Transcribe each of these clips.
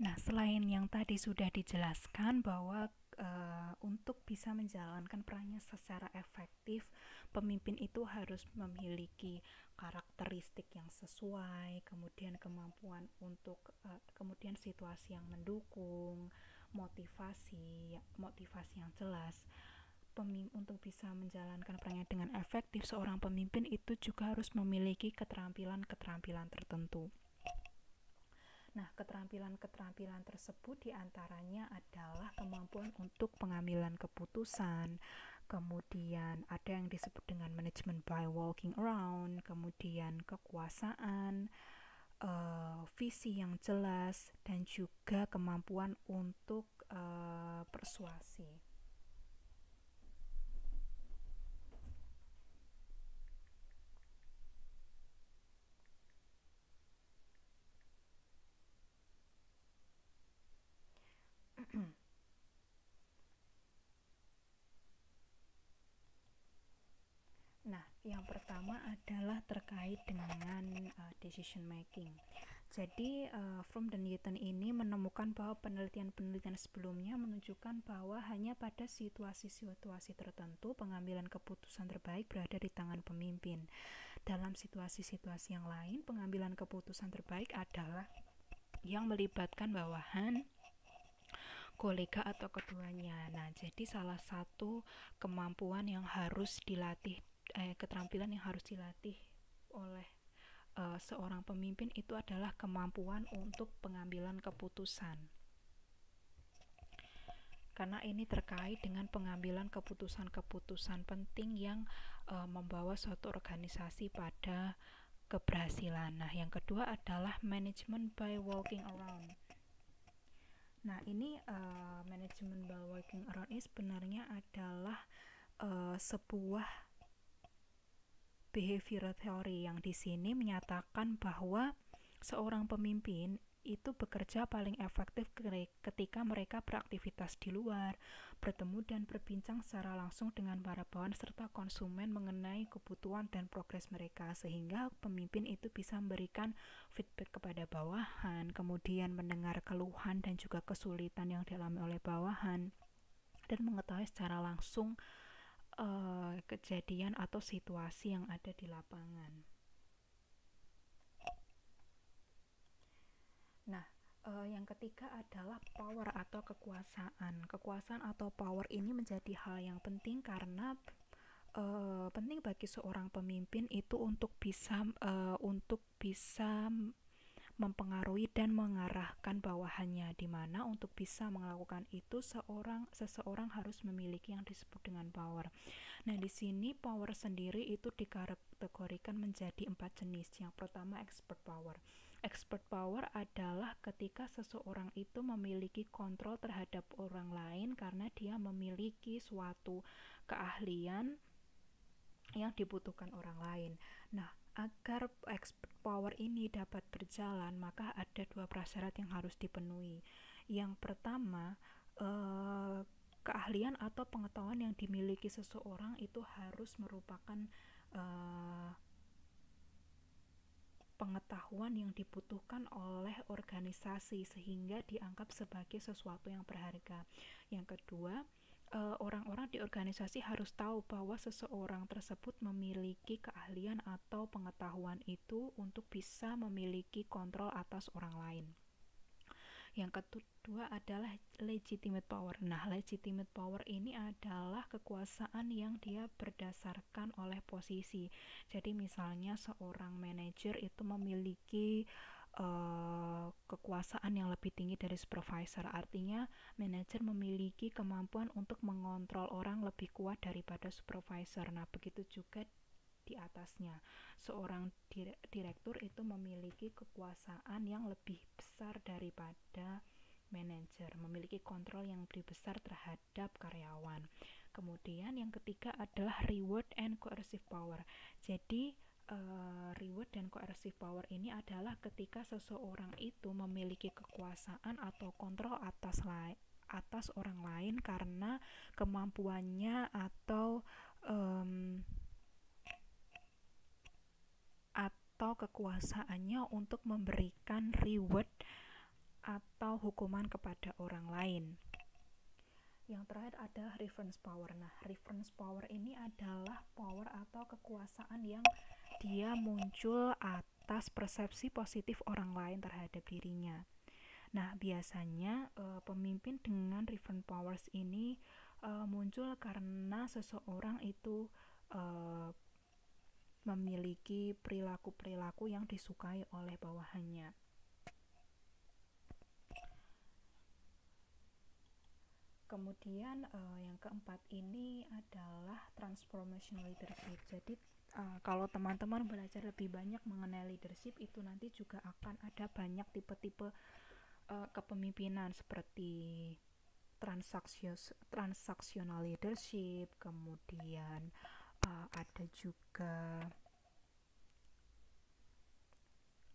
Nah, selain yang tadi sudah dijelaskan bahwa untuk bisa menjalankan perannya secara efektif, pemimpin itu harus memiliki karakteristik yang sesuai, kemudian kemampuan untuk kemudian situasi yang mendukung, motivasi yang jelas. Untuk bisa menjalankan perannya dengan efektif, seorang pemimpin itu juga harus memiliki keterampilan-keterampilan tertentu. Nah, keterampilan-keterampilan tersebut diantaranya adalah kemampuan untuk pengambilan keputusan, kemudian ada yang disebut dengan manajemen by walking around, kemudian kekuasaan, visi yang jelas, dan juga kemampuan untuk persuasi. Nah, yang pertama adalah terkait dengan decision making. Jadi, Fromm dan Newton ini menemukan bahwa penelitian-penelitian sebelumnya menunjukkan bahwa hanya pada situasi-situasi tertentu pengambilan keputusan terbaik berada di tangan pemimpin. Dalam situasi-situasi yang lain, pengambilan keputusan terbaik adalah yang melibatkan bawahan, kolega atau keduanya. Nah, jadi salah satu kemampuan yang harus dilatih, keterampilan yang harus dilatih oleh seorang pemimpin itu adalah kemampuan untuk pengambilan keputusan. Karena ini terkait dengan pengambilan keputusan-keputusan penting yang membawa suatu organisasi pada keberhasilan. Nah, yang kedua adalah management by walking around. Nah, ini manajemen by walking around ini sebenarnya adalah sebuah behavioral theory yang di sini menyatakan bahwa seorang pemimpin itu bekerja paling efektif ketika mereka beraktivitas di luar, bertemu dan berbincang secara langsung dengan para bawahan serta konsumen mengenai kebutuhan dan progres mereka, sehingga pemimpin itu bisa memberikan feedback kepada bawahan, kemudian mendengar keluhan dan juga kesulitan yang dialami oleh bawahan, dan mengetahui secara langsung kejadian atau situasi yang ada di lapangan. Nah, yang ketiga adalah power atau kekuasaan. Kekuasaan atau power ini menjadi hal yang penting karena penting bagi seorang pemimpin itu untuk bisa mempengaruhi dan mengarahkan bawahannya, di mana untuk bisa melakukan itu seseorang harus memiliki yang disebut dengan power. Nah, di sini power sendiri itu dikategorikan menjadi 4 jenis. Yang pertama, expert power. Expert power adalah ketika seseorang itu memiliki kontrol terhadap orang lain karena dia memiliki suatu keahlian yang dibutuhkan orang lain. Nah, agar expert power ini dapat berjalan, maka ada 2 prasyarat yang harus dipenuhi. Yang pertama, keahlian atau pengetahuan yang dimiliki seseorang itu harus merupakan pengetahuan yang dibutuhkan oleh organisasi sehingga dianggap sebagai sesuatu yang berharga. Yang kedua, orang-orang di organisasi harus tahu bahwa seseorang tersebut memiliki keahlian atau pengetahuan itu untuk bisa memiliki kontrol atas orang lain. Yang kedua adalah legitimate power. Nah, legitimate power ini adalah kekuasaan yang dia berdasarkan oleh posisi. Jadi misalnya seorang manajer itu memiliki kekuasaan yang lebih tinggi dari supervisor. Artinya manajer memiliki kemampuan untuk mengontrol orang lebih kuat daripada supervisor. Nah, begitu juga di atasnya. Seorang direktur itu memiliki kekuasaan yang lebih besar daripada manajer, memiliki kontrol yang lebih besar terhadap karyawan. Kemudian yang ketiga adalah reward and coercive power. Jadi reward dan coercive power ini adalah ketika seseorang itu memiliki kekuasaan atau kontrol atas orang lain karena kemampuannya atau kekuasaannya untuk memberikan reward atau hukuman kepada orang lain. Yang terakhir adalah reference power. Nah, reference power ini adalah power atau kekuasaan yang dia muncul atas persepsi positif orang lain terhadap dirinya. Nah, biasanya pemimpin dengan reference powers ini muncul karena seseorang itu memiliki perilaku-perilaku yang disukai oleh bawahannya. Kemudian yang keempat ini adalah transformational leadership. Jadi kalau teman-teman belajar lebih banyak mengenai leadership, itu nanti juga akan ada banyak tipe-tipe kepemimpinan seperti transactional leadership, kemudian ada juga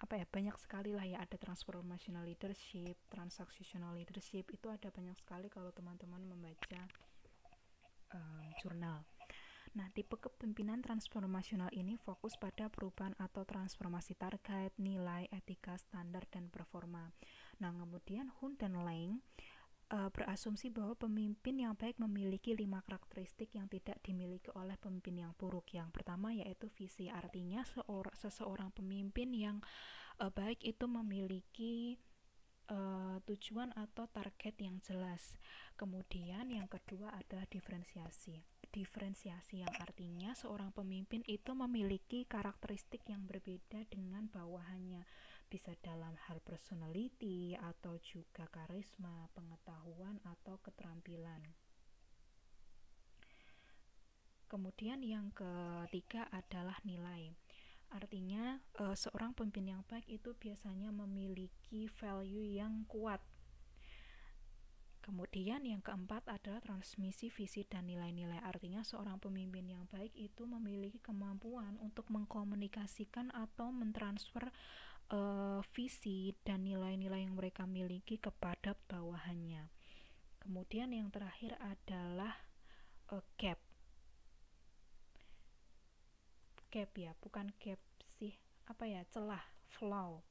banyak sekali lah ya, ada transformational leadership, transactional leadership, itu ada banyak sekali kalau teman-teman membaca jurnal. Nah, tipe kepemimpinan transformasional ini fokus pada perubahan atau transformasi target, nilai, etika, standar, dan performa. Nah, kemudian Hun dan Lang berasumsi bahwa pemimpin yang baik memiliki 5 karakteristik yang tidak dimiliki oleh pemimpin yang buruk. Yang pertama yaitu visi, artinya seseorang pemimpin yang baik itu memiliki tujuan atau target yang jelas. Kemudian yang kedua adalah diferensiasi. Diferensiasi yang artinya seorang pemimpin itu memiliki karakteristik yang berbeda dengan bawahannya, bisa dalam hal personality atau juga karisma, pengetahuan atau keterampilan. Kemudian yang ketiga adalah nilai. Artinya seorang pemimpin yang baik itu biasanya memiliki value yang kuat. Kemudian yang keempat adalah transmisi visi dan nilai-nilai. Artinya seorang pemimpin yang baik itu memiliki kemampuan untuk mengkomunikasikan atau mentransfer visi dan nilai-nilai yang mereka miliki kepada bawahannya. Kemudian yang terakhir adalah gap. Gap ya, bukan gap sih, celah, flaw.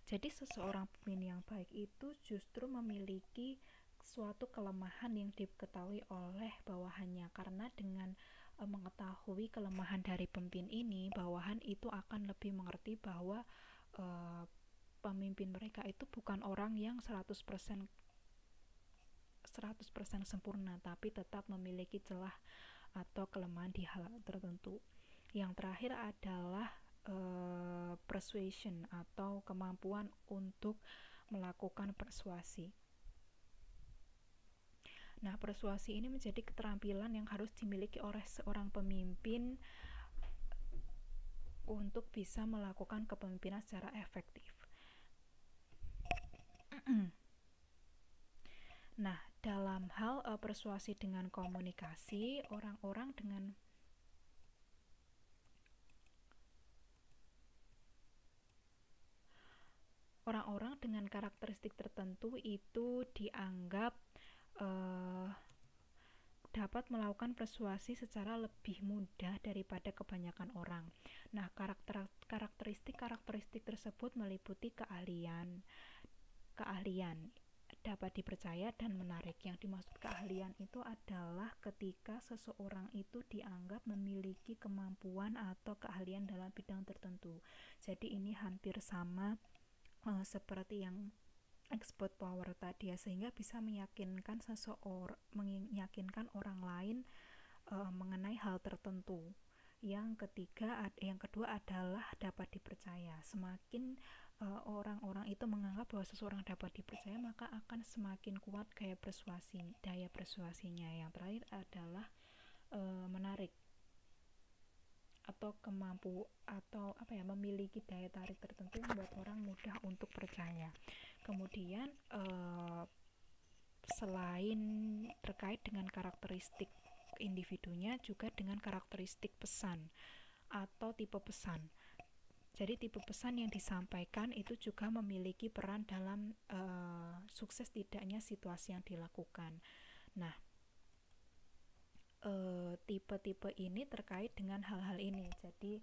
Jadi seseorang pemimpin yang baik itu justru memiliki suatu kelemahan yang diketahui oleh bawahannya, karena dengan mengetahui kelemahan dari pemimpin ini, bawahan itu akan lebih mengerti bahwa pemimpin mereka itu bukan orang yang 100% sempurna, tapi tetap memiliki celah atau kelemahan di hal tertentu. Yang terakhir adalah persuasion atau kemampuan untuk melakukan persuasi. Nah, persuasi ini menjadi keterampilan yang harus dimiliki oleh seorang pemimpin untuk bisa melakukan kepemimpinan secara efektif. Nah, dalam hal persuasi dengan komunikasi, orang-orang dengan karakteristik tertentu itu dianggap dapat melakukan persuasi secara lebih mudah daripada kebanyakan orang. Nah, karakteristik tersebut meliputi keahlian dapat dipercaya dan menarik. Yang dimaksud keahlian itu adalah ketika seseorang itu dianggap memiliki kemampuan atau keahlian dalam bidang tertentu. Jadi ini hampir sama seperti yang expert power tadi ya, sehingga bisa meyakinkan orang lain mengenai hal tertentu. Yang kedua adalah dapat dipercaya. Semakin orang-orang itu menganggap bahwa seseorang dapat dipercaya, maka akan semakin kuat daya persuasinya. Yang terakhir adalah menarik atau memiliki daya tarik tertentu yang membuat orang mudah untuk percaya. Kemudian selain terkait dengan karakteristik individunya, juga dengan karakteristik pesan atau tipe pesan. Jadi tipe pesan yang disampaikan itu juga memiliki peran dalam sukses tidaknya situasi yang dilakukan. Nah, tipe-tipe ini terkait dengan hal-hal ini. Jadi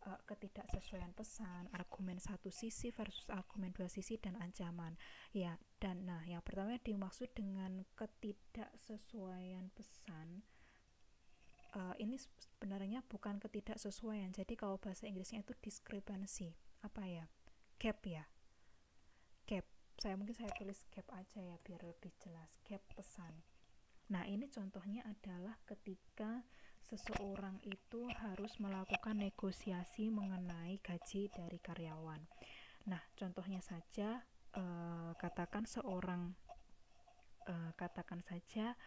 ketidaksesuaian pesan, argumen satu sisi versus argumen dua sisi, dan ancaman. Ya, dan nah yang pertama dimaksud dengan ketidaksesuaian pesan, ini sebenarnya bukan ketidaksesuaian. Jadi kalau bahasa Inggrisnya itu discrepancy, apa ya? Gap ya. Gap. Mungkin saya tulis gap aja ya biar lebih jelas. Gap pesan. Nah, ini contohnya adalah ketika seseorang itu harus melakukan negosiasi mengenai gaji dari karyawan. Nah, contohnya saja katakan saja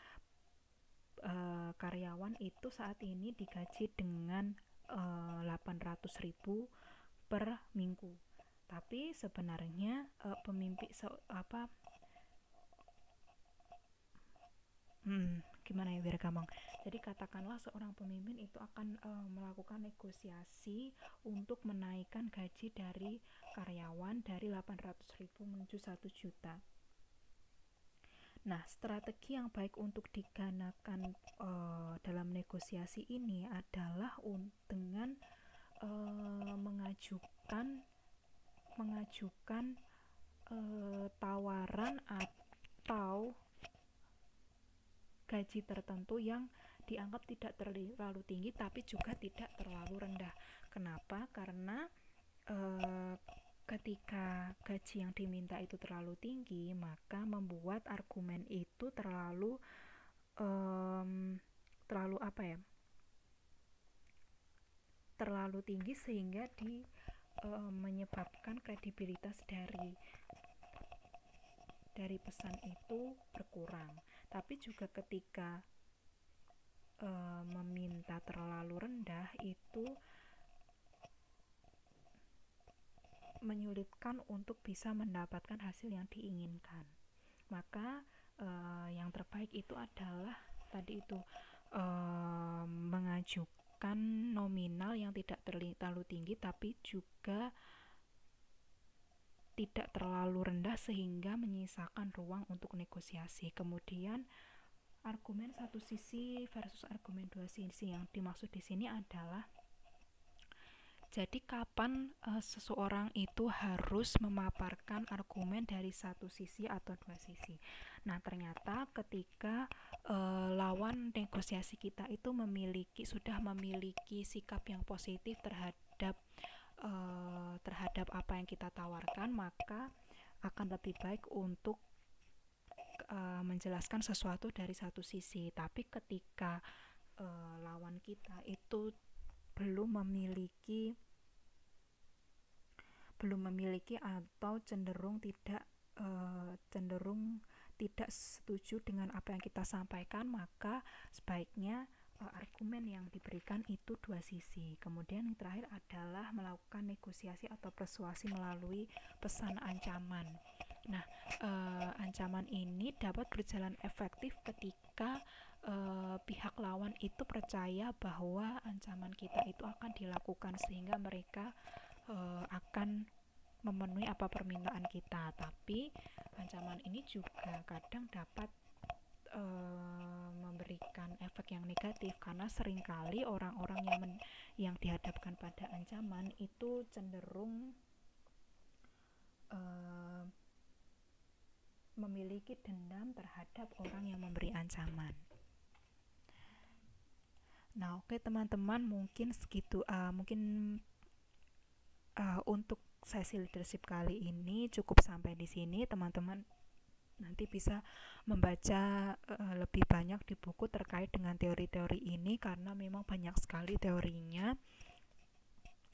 karyawan itu saat ini digaji dengan 800.000 per minggu. Tapi sebenarnya pemimpin gimana ya biar gampang. Jadi katakanlah seorang pemimpin itu akan melakukan negosiasi untuk menaikkan gaji dari karyawan dari 800.000 menuju 1 juta. Nah, strategi yang baik untuk digunakan dalam negosiasi ini adalah dengan mengajukan tawaran atau gaji tertentu yang dianggap tidak terlalu tinggi tapi juga tidak terlalu rendah. Kenapa? Karena ketika gaji yang diminta itu terlalu tinggi, maka membuat argumen itu terlalu tinggi sehingga menyebabkan kredibilitas dari pesan itu berkurang. Tapi juga ketika meminta terlalu rendah itu menyulitkan untuk bisa mendapatkan hasil yang diinginkan. Maka yang terbaik itu adalah tadi itu mengajukan nominal yang tidak terlalu tinggi tapi juga tidak terlalu rendah sehingga menyisakan ruang untuk negosiasi. Kemudian argumen satu sisi versus argumen dua sisi yang dimaksud di sini adalah jadi kapan seseorang itu harus memaparkan argumen dari satu sisi atau dua sisi. Nah, ternyata ketika lawan negosiasi kita itu sudah memiliki sikap yang positif terhadap apa yang kita tawarkan, maka akan lebih baik untuk menjelaskan sesuatu dari satu sisi. Tapi ketika lawan kita itu belum memiliki atau cenderung tidak setuju dengan apa yang kita sampaikan, maka sebaiknya argumen yang diberikan itu dua sisi. Kemudian yang terakhir adalah melakukan negosiasi atau persuasi melalui pesan ancaman. Nah, ancaman ini dapat berjalan efektif ketika pihak lawan itu percaya bahwa ancaman kita itu akan dilakukan sehingga mereka akan memenuhi apa permintaan kita. Tapi ancaman ini juga kadang dapat memberikan efek yang negatif karena seringkali orang-orang yang dihadapkan pada ancaman itu cenderung memiliki dendam terhadap orang yang memberi ancaman. Nah, oke teman-teman, mungkin segitu. Untuk sesi leadership kali ini cukup sampai di sini. Teman-teman nanti bisa membaca lebih banyak di buku terkait dengan teori-teori ini karena memang banyak sekali teorinya.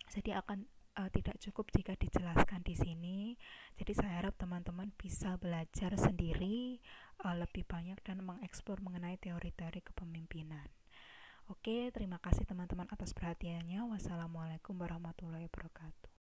Jadi akan tidak cukup jika dijelaskan di sini. Jadi saya harap teman-teman bisa belajar sendiri lebih banyak dan mengeksplor mengenai teori-teori kepemimpinan. Oke, terima kasih teman-teman atas perhatiannya. Wassalamualaikum warahmatullahi wabarakatuh.